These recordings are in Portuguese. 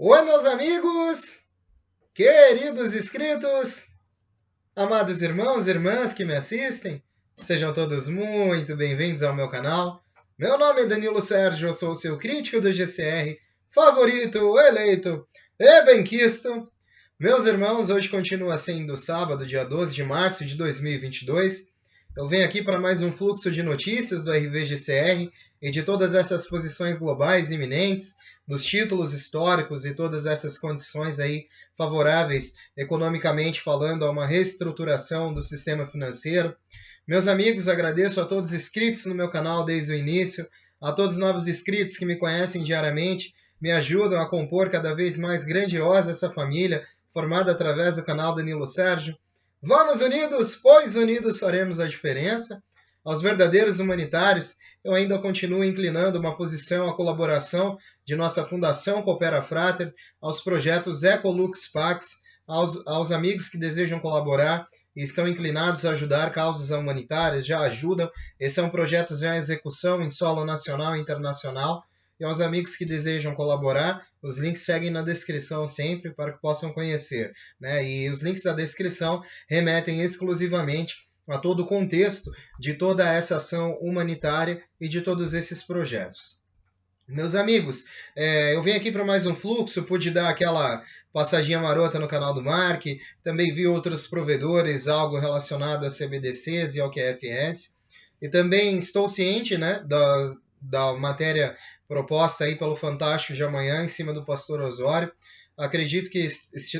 Oi, meus amigos, queridos inscritos, amados irmãos e irmãs que me assistem, sejam todos muito bem-vindos ao meu canal. Meu nome é Danilo Sérgio, eu sou o seu crítico do GCR, favorito, eleito e benquisto. Meus irmãos, hoje continua sendo sábado, dia 12 de março de 2022. Eu venho aqui para mais um fluxo de notícias do RVGCR e de todas essas posições globais iminentes, dos títulos históricos e todas essas condições aí favoráveis, economicamente falando, a uma reestruturação do sistema financeiro. Meus amigos, agradeço a todos os inscritos no meu canal desde o início, a todos os novos inscritos que me conhecem diariamente, me ajudam a compor cada vez mais grandiosa essa família, formada através do canal Danilo Sérgio. Vamos unidos, pois unidos faremos a diferença. Aos verdadeiros humanitários, eu ainda continuo inclinando uma posição à colaboração de nossa Fundação Coopera Frater, aos projetos Ecolux Pax, aos amigos que desejam colaborar e estão inclinados a ajudar causas humanitárias, já ajudam. Esse é um projeto já em execução em solo nacional e internacional. E aos amigos que desejam colaborar, os links seguem na descrição sempre para que possam conhecer, né? E os links da descrição remetem exclusivamente a todo o contexto de toda essa ação humanitária e de todos esses projetos. Meus amigos, eu venho aqui para mais um fluxo, pude dar aquela passadinha marota no canal do Mark, também vi outros provedores, algo relacionado a CBDCs e ao QFS, e também estou ciente, né, da matéria proposta aí pelo Fantástico de amanhã em cima do Pastor Osório. Acredito que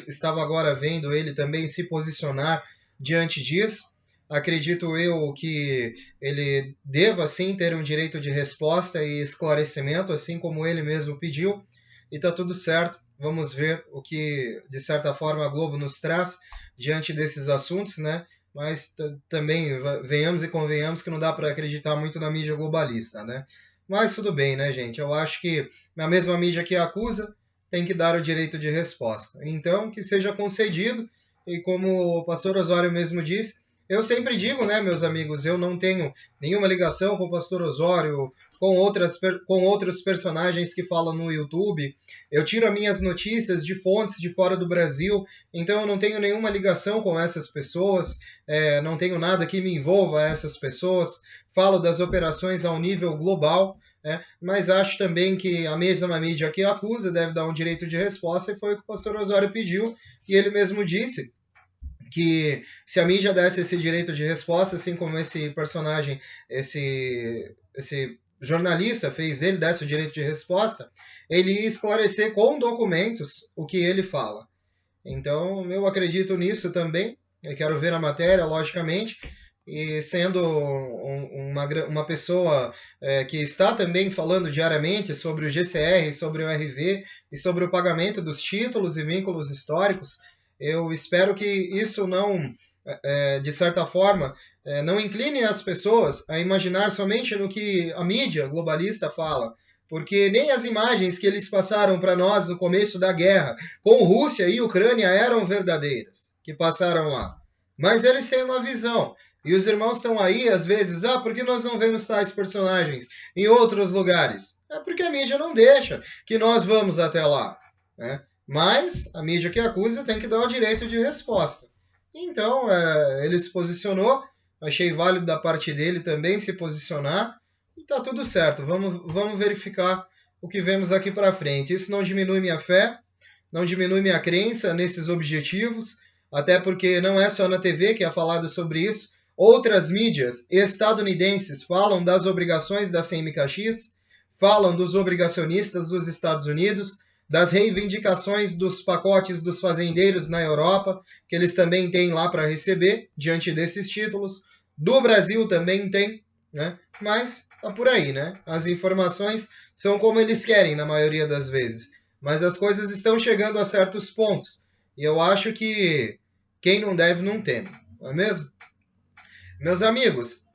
estava agora vendo ele também se posicionar diante disso. Acredito eu que ele deva sim ter um direito de resposta e esclarecimento, assim como ele mesmo pediu, e está tudo certo. Vamos ver o que, de certa forma, a Globo nos traz diante desses assuntos, né? Mas também venhamos e convenhamos que não dá para acreditar muito na mídia globalista, né? Mas tudo bem, né, gente? Eu acho que a mesma mídia que acusa tem que dar o direito de resposta. Então, que seja concedido, e como o pastor Osório mesmo disse, eu sempre digo, né, meus amigos, eu não tenho nenhuma ligação com o pastor Osório, com outros personagens que falam no YouTube. Eu tiro as minhas notícias de fontes de fora do Brasil, então eu não tenho nenhuma ligação com essas pessoas, não tenho nada que me envolva a essas pessoas. Falo das operações ao nível global, mas acho também que a mesma mídia que acusa deve dar um direito de resposta, e foi o que o pastor Osório pediu, e ele mesmo disse que se a mídia desse esse direito de resposta, assim como esse personagem, esse jornalista fez dele, desse o direito de resposta, ele ia esclarecer com documentos o que ele fala. Então, eu acredito nisso também, eu quero ver a matéria, logicamente, e sendo uma pessoa que está também falando diariamente sobre o GCR, sobre o RV e sobre o pagamento dos títulos e vínculos históricos, eu espero que isso não, de certa forma, não incline as pessoas a imaginar somente no que a mídia globalista fala, porque nem as imagens que eles passaram para nós no começo da guerra com Rússia e Ucrânia eram verdadeiras, que passaram lá. Mas eles têm uma visão. E os irmãos estão aí, às vezes, por que nós não vemos tais personagens em outros lugares? É porque a mídia não deixa que nós vamos até lá, né? Mas a mídia que acusa tem que dar o direito de resposta. Então, ele se posicionou, achei válido da parte dele também se posicionar, e está tudo certo. Vamos verificar o que vemos aqui para frente. Isso não diminui minha fé, não diminui minha crença nesses objetivos, até porque não é só na TV que é falado sobre isso. Outras mídias estadunidenses falam das obrigações da CMKX, falam dos obrigacionistas dos Estados Unidos, das reivindicações dos pacotes dos fazendeiros na Europa, que eles também têm lá para receber, diante desses títulos. Do Brasil também tem, né? Mas tá por aí, né? As informações são como eles querem, na maioria das vezes. Mas as coisas estão chegando a certos pontos. E eu acho que quem não deve, não teme. Não é mesmo? Meus amigos,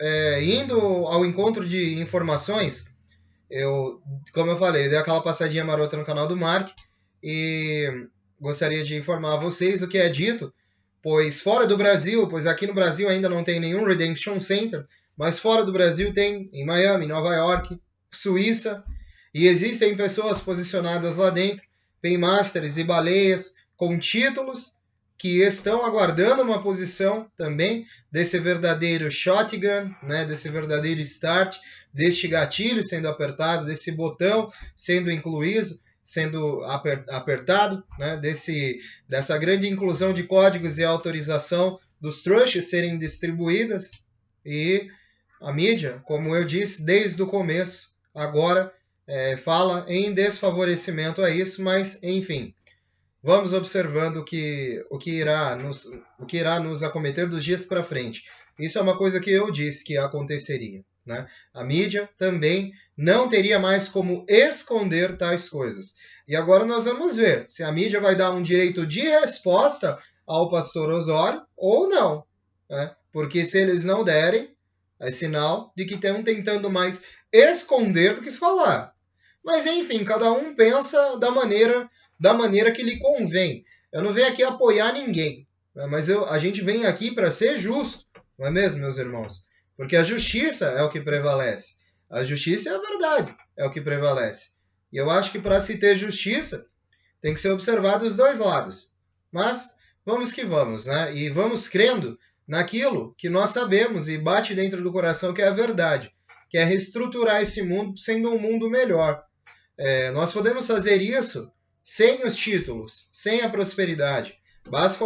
indo ao encontro de informações, como eu falei, dei aquela passadinha marota no canal do Mark e gostaria de informar a vocês o que é dito, pois fora do Brasil, pois aqui no Brasil ainda não tem nenhum Redemption Center, mas fora do Brasil tem em Miami, Nova York, Suíça, e existem pessoas posicionadas lá dentro paymasters e baleias com títulos que estão aguardando uma posição também desse verdadeiro shotgun, né, desse verdadeiro start, deste gatilho sendo apertado, desse botão sendo incluído, sendo apertado, né, dessa grande inclusão de códigos e autorização dos trushes serem distribuídas. E a mídia, como eu disse desde o começo, agora fala em desfavorecimento a isso, mas enfim, vamos observando o que irá nos acometer dos dias para frente. Isso é uma coisa que eu disse que aconteceria, né? A mídia também não teria mais como esconder tais coisas. E agora nós vamos ver se a mídia vai dar um direito de resposta ao pastor Osório ou não, né? Porque se eles não derem, é sinal de que estão tentando mais esconder do que falar. Mas enfim, cada um pensa da maneira que lhe convém. Eu não venho aqui apoiar ninguém, né? Mas a gente vem aqui para ser justo, não é mesmo, meus irmãos? Porque a justiça é o que prevalece. A justiça é a verdade, é o que prevalece. E eu acho que para se ter justiça, tem que ser observado os dois lados. Mas vamos que vamos, né? E vamos crendo naquilo que nós sabemos e bate dentro do coração que é a verdade, que é reestruturar esse mundo sendo um mundo melhor. Nós podemos fazer isso sem os títulos, sem a prosperidade. Basta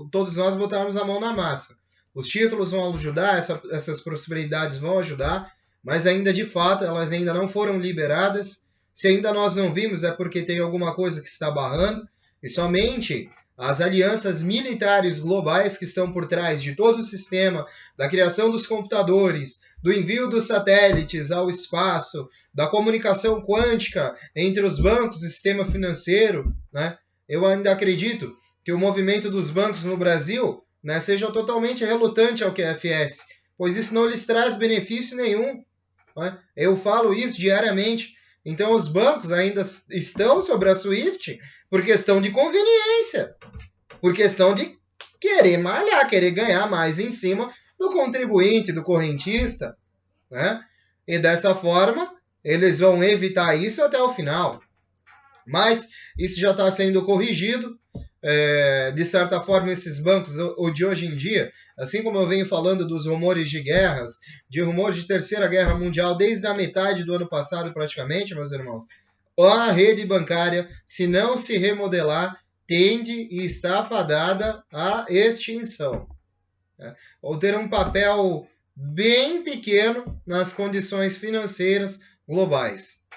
todos nós botarmos a mão na massa. Os títulos vão ajudar, essas prosperidades vão ajudar, mas ainda de fato elas ainda não foram liberadas. Se ainda nós não vimos, é porque tem alguma coisa que está barrando, e somente as alianças militares globais que estão por trás de todo o sistema, da criação dos computadores, do envio dos satélites ao espaço, da comunicação quântica entre os bancos e sistema financeiro, né? Eu ainda acredito que o movimento dos bancos no Brasil, né, seja totalmente relutante ao QFS, pois isso não lhes traz benefício nenhum, né? Eu falo isso diariamente. Então os bancos ainda estão sobre a SWIFT por questão de conveniência, por questão de querer malhar, querer ganhar mais em cima do contribuinte, do correntista, né? E dessa forma eles vão evitar isso até o final. Mas isso já está sendo corrigido. De certa forma, esses bancos de hoje em dia, assim como eu venho falando dos rumores de guerras, de rumores de terceira guerra mundial desde a metade do ano passado praticamente, meus irmãos, a rede bancária, se não se remodelar, tende e está fadada à extinção, né? Ou ter um papel bem pequeno nas condições financeiras globais.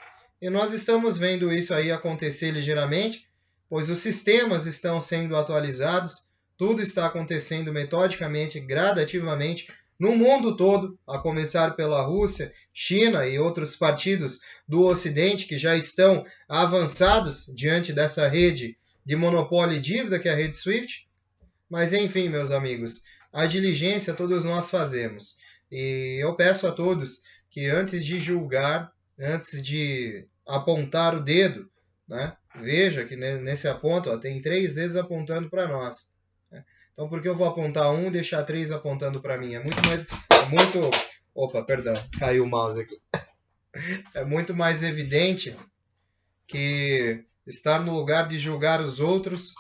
E nós estamos vendo isso aí acontecer ligeiramente, pois os sistemas estão sendo atualizados, tudo está acontecendo metodicamente, gradativamente, no mundo todo, a começar pela Rússia, China e outros partidos do Ocidente que já estão avançados diante dessa rede de monopólio e dívida que é a rede SWIFT. Mas enfim, meus amigos, a diligência todos nós fazemos. E eu peço a todos que antes de julgar, antes de apontar o dedo, né, veja que nesse aponto tem 3 dedos apontando para nós, né? Então por que eu vou apontar um e deixar 3 apontando para mim? Opa, perdão, caiu o mouse aqui. É muito mais evidente que estar no lugar de julgar os outros,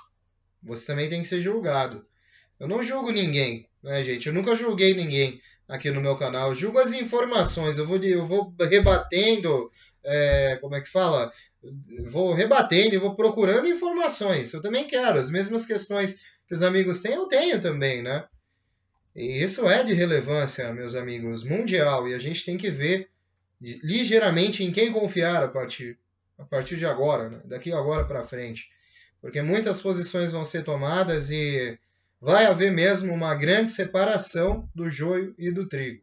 você também tem que ser julgado. Eu não julgo ninguém, né, gente? Eu nunca julguei ninguém aqui no meu canal. Eu julgo as informações. Eu vou rebatendo, como é que fala? Vou rebatendo e vou procurando informações. Eu também quero. As mesmas questões que os amigos têm, eu tenho também, né? E isso é de relevância, meus amigos, mundial. E a gente tem que ver ligeiramente em quem confiar a partir de agora, né? Daqui agora para frente. Porque muitas posições vão ser tomadas e vai haver mesmo uma grande separação do joio e do trigo.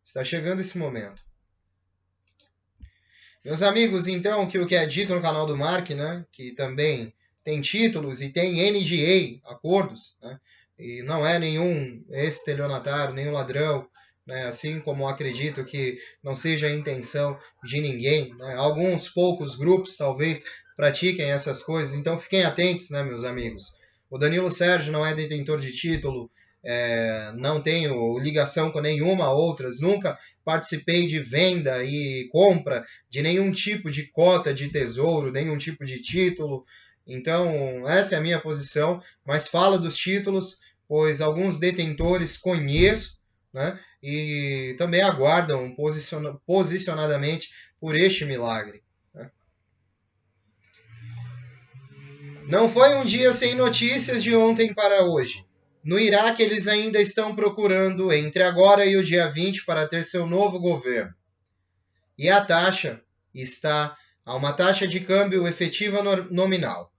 Está chegando esse momento. Meus amigos, então, que o que é dito no canal do Mark, né, que também tem títulos e tem NDA, acordos, né, e não é nenhum estelionatário, nenhum ladrão, né, assim como acredito que não seja a intenção de ninguém, né, alguns poucos grupos talvez pratiquem essas coisas, então fiquem atentos, né, meus amigos. O Danilo Sérgio não é detentor de título, não tenho ligação com nenhuma outras, nunca participei de venda e compra de nenhum tipo de cota de tesouro, nenhum tipo de título. Então, essa é a minha posição, mas falo dos títulos, pois alguns detentores conheço, né, e também aguardam posicionadamente por este milagre. Não foi um dia sem notícias de ontem para hoje. No Iraque, eles ainda estão procurando entre agora e o dia 20 para ter seu novo governo. E a taxa está a uma taxa de câmbio efetiva nominal.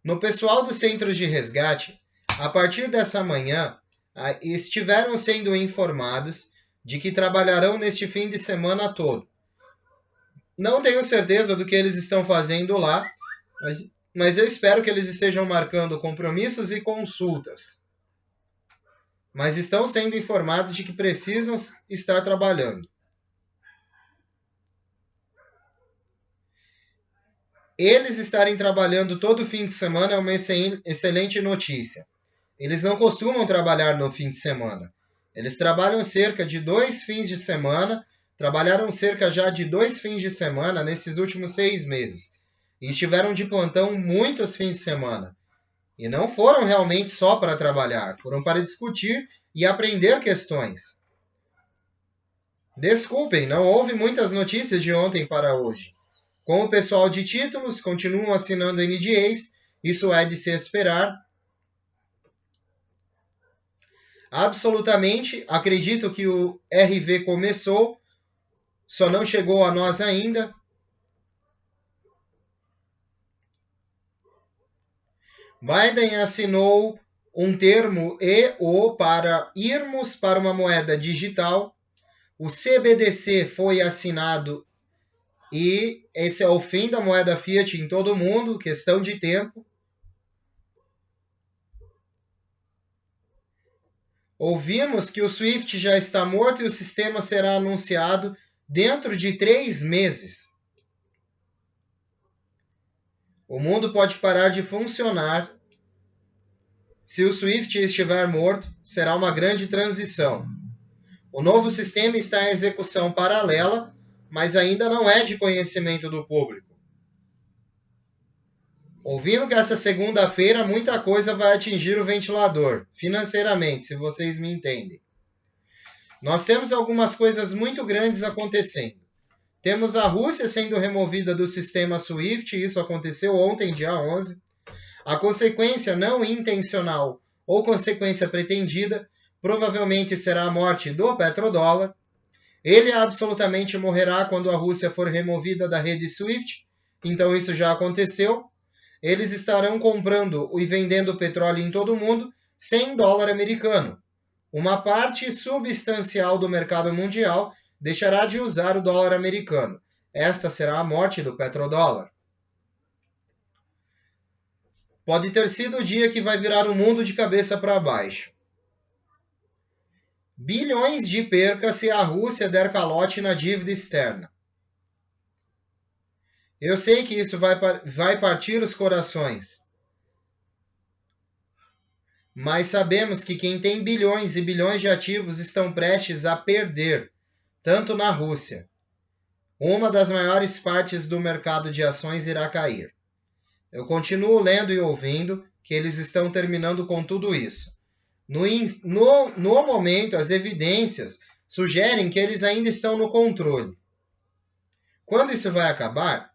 No pessoal dos centros de resgate, a partir dessa manhã, estiveram sendo informados de que trabalharão neste fim de semana todo. Não tenho certeza do que eles estão fazendo lá, mas eu espero que eles estejam marcando compromissos e consultas. Mas estão sendo informados de que precisam estar trabalhando. Eles estarem trabalhando todo fim de semana é uma excelente notícia. Eles não costumam trabalhar no fim de semana. Eles trabalham cerca de 2 fins de semana, trabalharam cerca já de 2 fins de semana nesses últimos 6 meses. E estiveram de plantão muitos fins de semana. E não foram realmente só para trabalhar, foram para discutir e aprender questões. Desculpem, não houve muitas notícias de ontem para hoje. Com o pessoal de títulos, continuam assinando NDAs, isso é de se esperar. Absolutamente, acredito que o RV começou, só não chegou a nós ainda. Biden assinou um termo EO para irmos para uma moeda digital. O CBDC foi assinado e esse é o fim da moeda fiat em todo o mundo, questão de tempo. Ouvimos que o SWIFT já está morto e o sistema será anunciado dentro de 3 meses. O mundo pode parar de funcionar. Se o SWIFT estiver morto, será uma grande transição. O novo sistema está em execução paralela, mas ainda não é de conhecimento do público. Ouvindo que essa segunda-feira muita coisa vai atingir o ventilador, financeiramente, se vocês me entendem. Nós temos algumas coisas muito grandes acontecendo. Temos a Rússia sendo removida do sistema SWIFT, isso aconteceu ontem, dia 11. A consequência não intencional ou consequência pretendida provavelmente será a morte do petrodólar. Ele absolutamente morrerá quando a Rússia for removida da rede SWIFT, então isso já aconteceu. Eles estarão comprando e vendendo petróleo em todo o mundo sem dólar americano. Uma parte substancial do mercado mundial deixará de usar o dólar americano. Esta será a morte do petrodólar. Pode ter sido o dia que vai virar o mundo de cabeça para baixo. Bilhões de perca se a Rússia der calote na dívida externa. Eu sei que isso vai partir os corações. Mas sabemos que quem tem bilhões e bilhões de ativos estão prestes a perder, tanto na Rússia. Uma das maiores partes do mercado de ações irá cair. Eu continuo lendo e ouvindo que eles estão terminando com tudo isso. No momento, as evidências sugerem que eles ainda estão no controle. Quando isso vai acabar?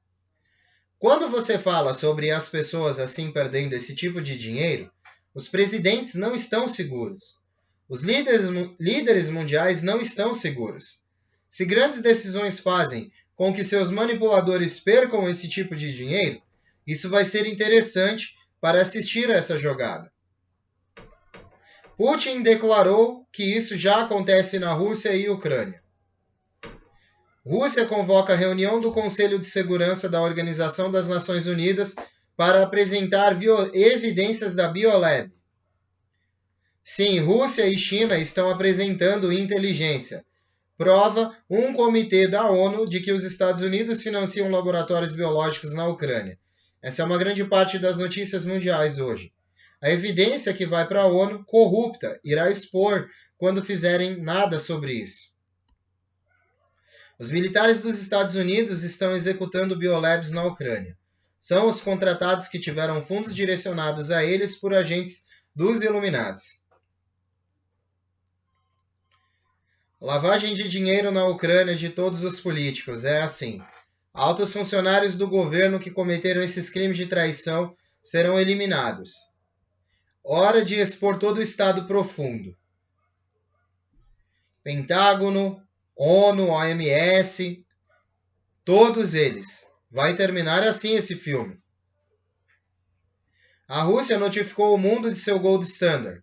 Quando você fala sobre as pessoas assim perdendo esse tipo de dinheiro, os presidentes não estão seguros. Os líderes mundiais não estão seguros. Se grandes decisões fazem com que seus manipuladores percam esse tipo de dinheiro, isso vai ser interessante para assistir a essa jogada. Putin declarou que isso já acontece na Rússia e Ucrânia. Rússia convoca a reunião do Conselho de Segurança da Organização das Nações Unidas para apresentar evidências da Biolab. Sim, Rússia e China estão apresentando inteligência. Prova um comitê da ONU de que os Estados Unidos financiam laboratórios biológicos na Ucrânia. Essa é uma grande parte das notícias mundiais hoje. A evidência que vai para a ONU, corrupta, irá expor quando fizerem nada sobre isso. Os militares dos Estados Unidos estão executando biolabs na Ucrânia. São os contratados que tiveram fundos direcionados a eles por agentes dos Illuminati. Lavagem de dinheiro na Ucrânia de todos os políticos. É assim. Altos funcionários do governo que cometeram esses crimes de traição serão eliminados. Hora de expor todo o Estado profundo. Pentágono, ONU, OMS, todos eles. Vai terminar assim esse filme. A Rússia notificou o mundo de seu Gold Standard.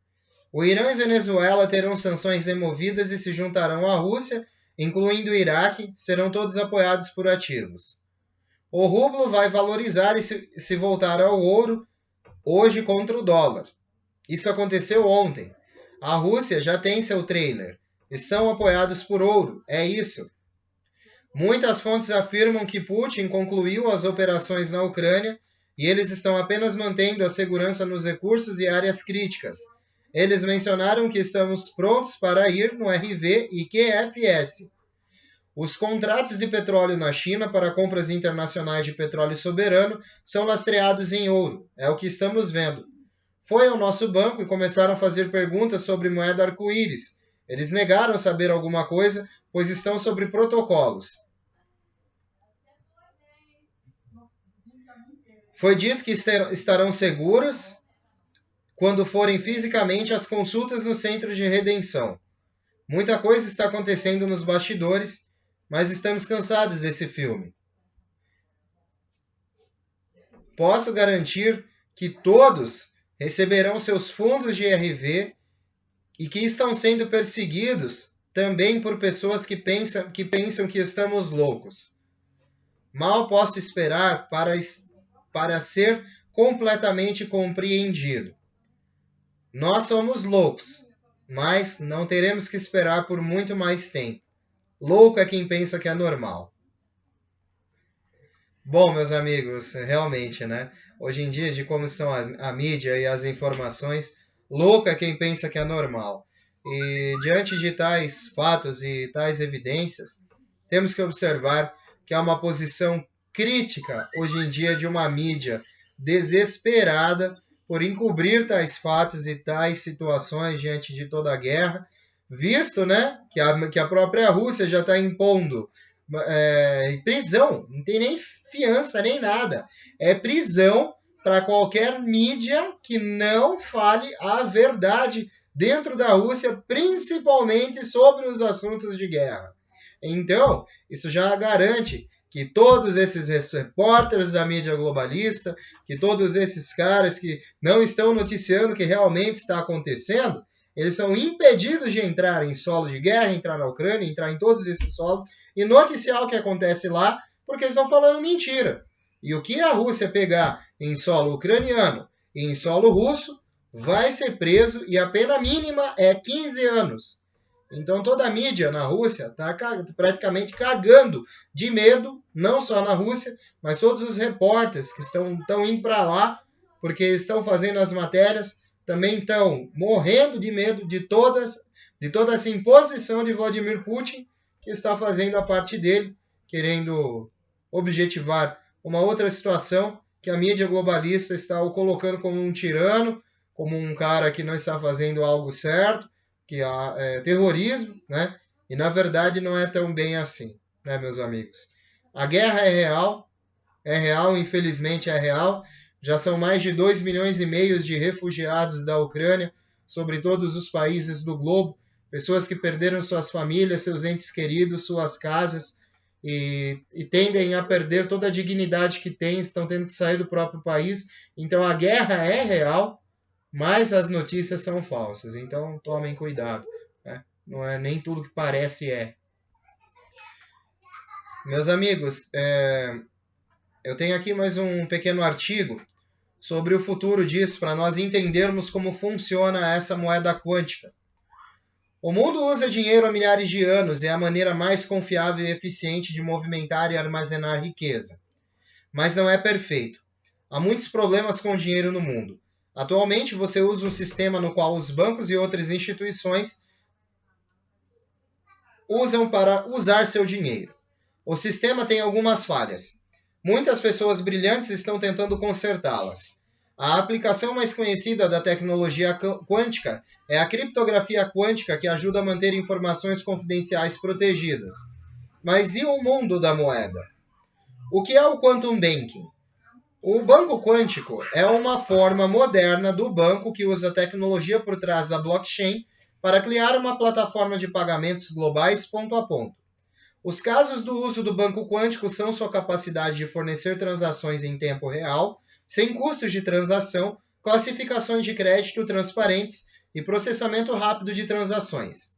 O Irã e Venezuela terão sanções removidas e se juntarão à Rússia, incluindo o Iraque, serão todos apoiados por ativos. O rublo vai valorizar e se voltar ao ouro hoje contra o dólar. Isso aconteceu ontem. A Rússia já tem seu trailer. E são apoiados por ouro. É isso. Muitas fontes afirmam que Putin concluiu as operações na Ucrânia e eles estão apenas mantendo a segurança nos recursos e áreas críticas. Eles mencionaram que estamos prontos para ir no RV e QFS. Os contratos de petróleo na China para compras internacionais de petróleo soberano são lastreados em ouro. É o que estamos vendo. Foi ao nosso banco e começaram a fazer perguntas sobre moeda arco-íris. Eles negaram saber alguma coisa, pois estão sobre protocolos. Foi dito que estarão seguros quando forem fisicamente às consultas no centro de redenção. Muita coisa está acontecendo nos bastidores, mas estamos cansados desse filme. Posso garantir que todos receberão seus fundos de RV e que estão sendo perseguidos também por pessoas que pensam que estamos loucos. Mal posso esperar para ser completamente compreendido. Nós somos loucos, mas não teremos que esperar por muito mais tempo. Louco é quem pensa que é normal. Bom, meus amigos, realmente, né? Hoje em dia, de como estão a mídia e as informações, louco é quem pensa que é normal. E diante de tais fatos e tais evidências, temos que observar que há uma posição crítica hoje em dia de uma mídia desesperada por encobrir tais fatos e tais situações diante de toda a guerra, visto, né, que a própria Rússia já está impondo prisão, não tem nem fiança nem nada, é prisão para qualquer mídia que não fale a verdade dentro da Rússia, principalmente sobre os assuntos de guerra. Então, isso já garante que todos esses repórteres da mídia globalista, que todos esses caras que não estão noticiando o que realmente está acontecendo, eles são impedidos de entrar em solo de guerra, entrar na Ucrânia, entrar em todos esses solos e noticiar o que acontece lá, porque eles estão falando mentira. E o que a Rússia pegar em solo ucraniano e em solo russo, vai ser preso e a pena mínima é 15 anos. Então toda a mídia na Rússia está praticamente cagando de medo, não só na Rússia, mas todos os repórteres que estão indo para lá, porque estão fazendo as matérias, também estão morrendo de medo de toda essa imposição de Vladimir Putin, que está fazendo a parte dele, querendo objetivar uma outra situação que a mídia globalista está o colocando como um tirano, como um cara que não está fazendo algo certo, que é terrorismo, né? E na verdade não é tão bem assim, né, meus amigos? A guerra é real, infelizmente é real. Já são mais de 2,5 milhões de refugiados da Ucrânia sobre todos os países do globo, pessoas que perderam suas famílias, seus entes queridos, suas casas, e tendem a perder toda a dignidade que têm, estão tendo que sair do próprio país. Então a guerra é real, mas as notícias são falsas. Então tomem cuidado, né? Não é nem tudo que parece é. Meus amigos, eu tenho aqui mais um pequeno artigo sobre o futuro disso, para nós entendermos como funciona essa moeda quântica. O mundo usa dinheiro há milhares de anos e é a maneira mais confiável e eficiente de movimentar e armazenar riqueza. Mas não é perfeito. Há muitos problemas com o dinheiro no mundo. Atualmente, você usa um sistema no qual os bancos e outras instituições usam para usar seu dinheiro. O sistema tem algumas falhas. Muitas pessoas brilhantes estão tentando consertá-las. A aplicação mais conhecida da tecnologia quântica é a criptografia quântica, que ajuda a manter informações confidenciais protegidas. Mas e o mundo da moeda? O que é o Quantum Banking? O banco quântico é uma forma moderna do banco que usa a tecnologia por trás da blockchain para criar uma plataforma de pagamentos globais ponto a ponto. Os casos do uso do banco quântico são sua capacidade de fornecer transações em tempo real, sem custos de transação, classificações de crédito transparentes e processamento rápido de transações.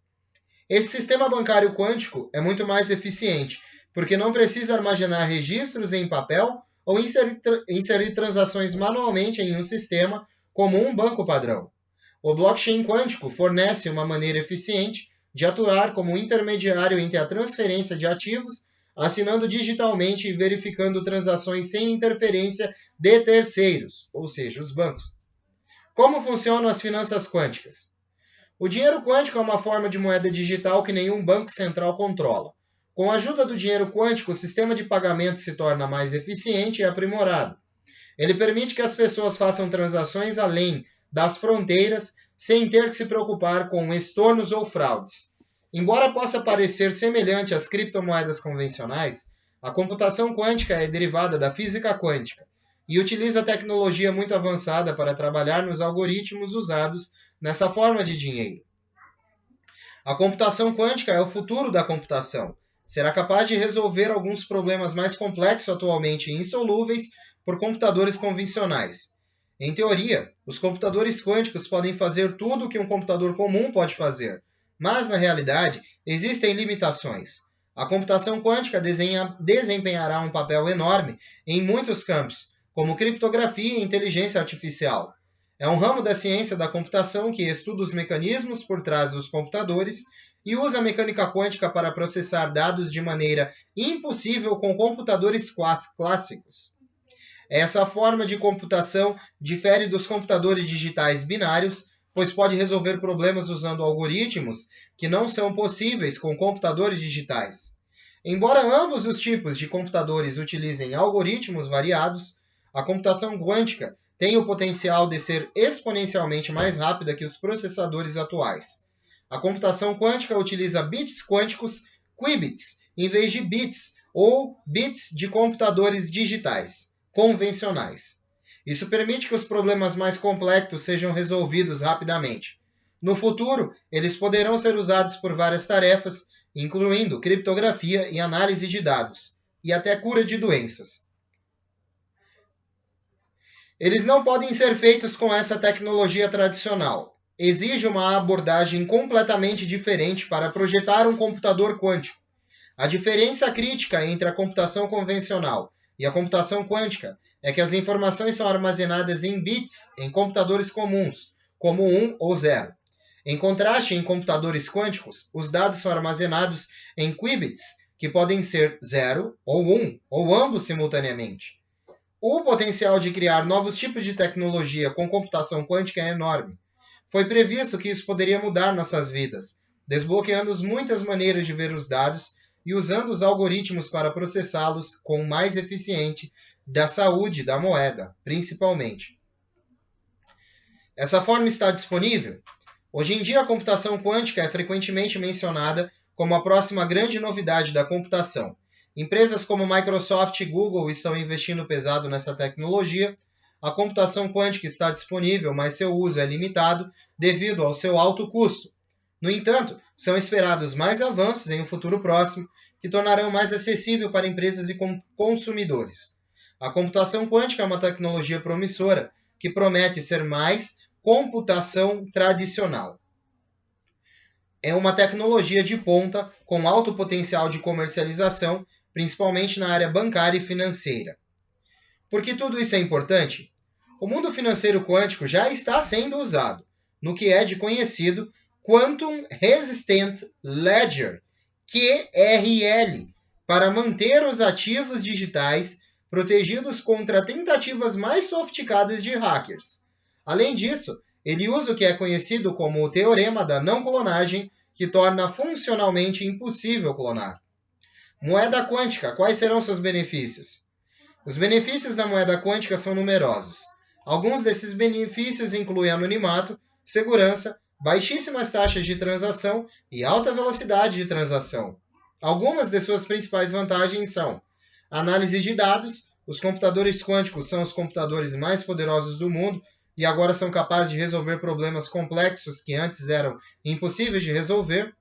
Esse sistema bancário quântico é muito mais eficiente, porque não precisa armazenar registros em papel ou inserir transações manualmente em um sistema como um banco padrão. O blockchain quântico fornece uma maneira eficiente de atuar como intermediário entre a transferência de ativos, assinando digitalmente e verificando transações sem interferência de terceiros, ou seja, os bancos. Como funcionam as finanças quânticas? O dinheiro quântico é uma forma de moeda digital que nenhum banco central controla. Com a ajuda do dinheiro quântico, o sistema de pagamento se torna mais eficiente e aprimorado. Ele permite que as pessoas façam transações além das fronteiras, sem ter que se preocupar com estornos ou fraudes. Embora possa parecer semelhante às criptomoedas convencionais, a computação quântica é derivada da física quântica e utiliza tecnologia muito avançada para trabalhar nos algoritmos usados nessa forma de dinheiro. A computação quântica é o futuro da computação. Será capaz de resolver alguns problemas mais complexos atualmente insolúveis por computadores convencionais. Em teoria, os computadores quânticos podem fazer tudo o que um computador comum pode fazer, mas na realidade existem limitações. A computação quântica desempenhará um papel enorme em muitos campos, como criptografia e inteligência artificial. É um ramo da ciência da computação que estuda os mecanismos por trás dos computadores e usa a mecânica quântica para processar dados de maneira impossível com computadores clássicos. Essa forma de computação difere dos computadores digitais binários, pois pode resolver problemas usando algoritmos que não são possíveis com computadores digitais. Embora ambos os tipos de computadores utilizem algoritmos variados, a computação quântica tem o potencial de ser exponencialmente mais rápida que os processadores atuais. A computação quântica utiliza bits quânticos, qubits, em vez de bits ou bits de computadores digitais convencionais. Isso permite que os problemas mais complexos sejam resolvidos rapidamente. No futuro, eles poderão ser usados por várias tarefas, incluindo criptografia e análise de dados, e até cura de doenças. Eles não podem ser feitos com essa tecnologia tradicional. Exige uma abordagem completamente diferente para projetar um computador quântico. A diferença crítica entre a computação convencional e a computação quântica é que as informações são armazenadas em bits em computadores comuns, como 1 ou 0. Em contraste, em computadores quânticos, os dados são armazenados em qubits, que podem ser 0 ou 1, ou ambos simultaneamente. O potencial de criar novos tipos de tecnologia com computação quântica é enorme. Foi previsto que isso poderia mudar nossas vidas, desbloqueando muitas maneiras de ver os dados e usando os algoritmos para processá-los com mais eficiente da saúde da moeda, principalmente. Essa forma está disponível? Hoje em dia, a computação quântica é frequentemente mencionada como a próxima grande novidade da computação. Empresas como Microsoft e Google estão investindo pesado nessa tecnologia. A computação quântica está disponível, mas seu uso é limitado devido ao seu alto custo. No entanto, são esperados mais avanços em um futuro próximo que tornarão mais acessível para empresas e consumidores. A computação quântica é uma tecnologia promissora que promete ser mais computação tradicional. É uma tecnologia de ponta com alto potencial de comercialização, principalmente na área bancária e financeira. Por que tudo isso é importante? O mundo financeiro quântico já está sendo usado no que é de conhecido Quantum Resistant Ledger, QRL, para manter os ativos digitais protegidos contra tentativas mais sofisticadas de hackers. Além disso, ele usa o que é conhecido como o teorema da não clonagem, que torna funcionalmente impossível clonar. Moeda quântica, quais serão seus benefícios? Os benefícios da moeda quântica são numerosos. Alguns desses benefícios incluem anonimato, segurança, baixíssimas taxas de transação e alta velocidade de transação. Algumas de suas principais vantagens são análise de dados. Os computadores quânticos são os computadores mais poderosos do mundo e agora são capazes de resolver problemas complexos que antes eram impossíveis de resolver.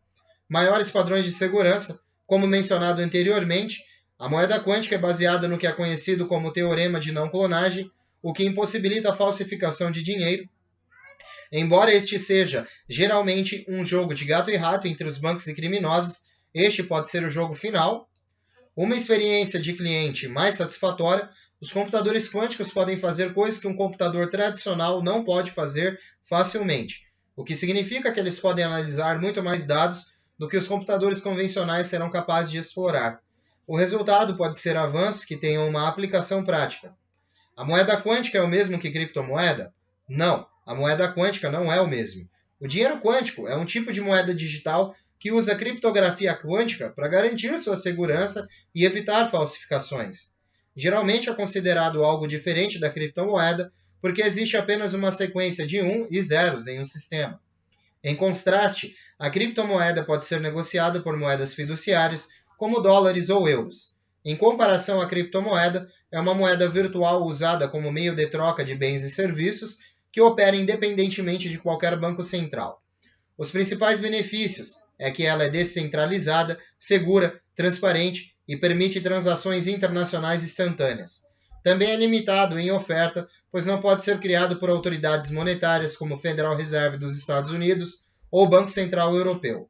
Maiores padrões de segurança. Como mencionado anteriormente, a moeda quântica é baseada no que é conhecido como teorema de não clonagem, o que impossibilita a falsificação de dinheiro. Embora este seja geralmente um jogo de gato e rato entre os bancos e criminosos, este pode ser o jogo final. Uma experiência de cliente mais satisfatória, os computadores quânticos podem fazer coisas que um computador tradicional não pode fazer facilmente, o que significa que eles podem analisar muito mais dados do que os computadores convencionais serão capazes de explorar. O resultado pode ser avanços que tenham uma aplicação prática. A moeda quântica é o mesmo que criptomoeda? Não, a moeda quântica não é o mesmo. O dinheiro quântico é um tipo de moeda digital que usa criptografia quântica para garantir sua segurança e evitar falsificações. Geralmente é considerado algo diferente da criptomoeda porque existe apenas uma sequência de 1 e zeros em um sistema. Em contraste, a criptomoeda pode ser negociada por moedas fiduciárias, como dólares ou euros. Em comparação à criptomoeda, é uma moeda virtual usada como meio de troca de bens e serviços que opera independentemente de qualquer banco central. Os principais benefícios é que ela é descentralizada, segura, transparente e permite transações internacionais instantâneas. Também é limitado em oferta, pois não pode ser criado por autoridades monetárias como o Federal Reserve dos Estados Unidos ou o Banco Central Europeu.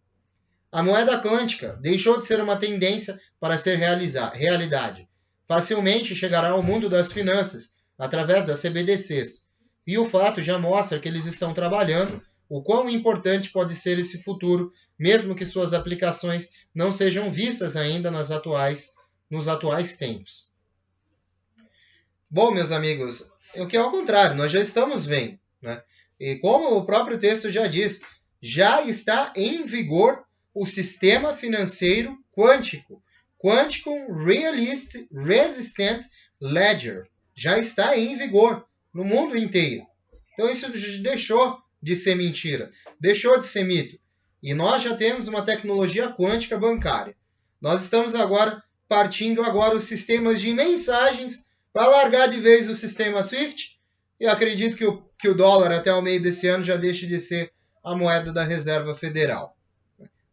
A moeda quântica deixou de ser uma tendência para ser realidade. Facilmente chegará ao mundo das finanças através das CBDCs. E o fato já mostra que eles estão trabalhando o quão importante pode ser esse futuro, mesmo que suas aplicações não sejam vistas ainda nos atuais tempos. Bom, meus amigos, o que é ao contrário, nós já estamos vendo, né? E como o próprio texto já diz, já está em vigor o sistema financeiro quântico, Quantum Resistant Ledger, já está em vigor no mundo inteiro. Então isso deixou de ser mentira, deixou de ser mito. E nós já temos uma tecnologia quântica bancária. Nós estamos agora partindo os sistemas de mensagens para largar de vez o sistema SWIFT, e acredito que o dólar até o meio desse ano já deixe de ser a moeda da Reserva Federal.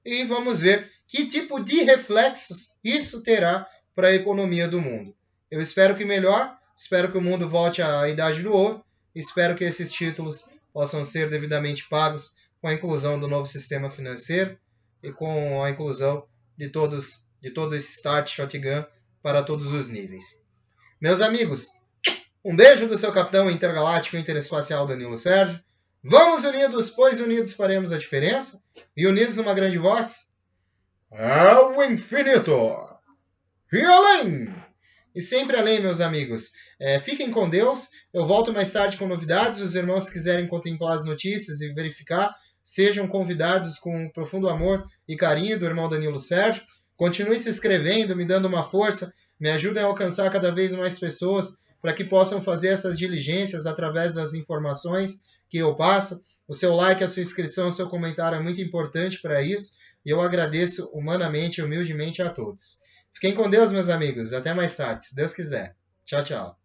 E vamos ver que tipo de reflexos isso terá para a economia do mundo. Eu espero que melhor, espero que o mundo volte à Idade do Ouro, espero que esses títulos possam ser devidamente pagos com a inclusão do novo sistema financeiro e com a inclusão de todo esse start shotgun para todos os níveis. Meus amigos, um beijo do seu capitão intergaláctico interespacial Danilo Sérgio. Vamos unidos, pois unidos faremos a diferença. E unidos numa grande voz, ao infinito e além. E sempre além, meus amigos. Fiquem com Deus. Eu volto mais tarde com novidades. Os irmãos que quiserem contemplar as notícias e verificar, sejam convidados com profundo amor e carinho do irmão Danilo Sérgio. Continue se inscrevendo, me dando uma força. Me ajudem a alcançar cada vez mais pessoas para que possam fazer essas diligências através das informações que eu passo. O seu like, a sua inscrição, o seu comentário é muito importante para isso. E eu agradeço humanamente e humildemente a todos. Fiquem com Deus, meus amigos. Até mais tarde, se Deus quiser. Tchau, tchau.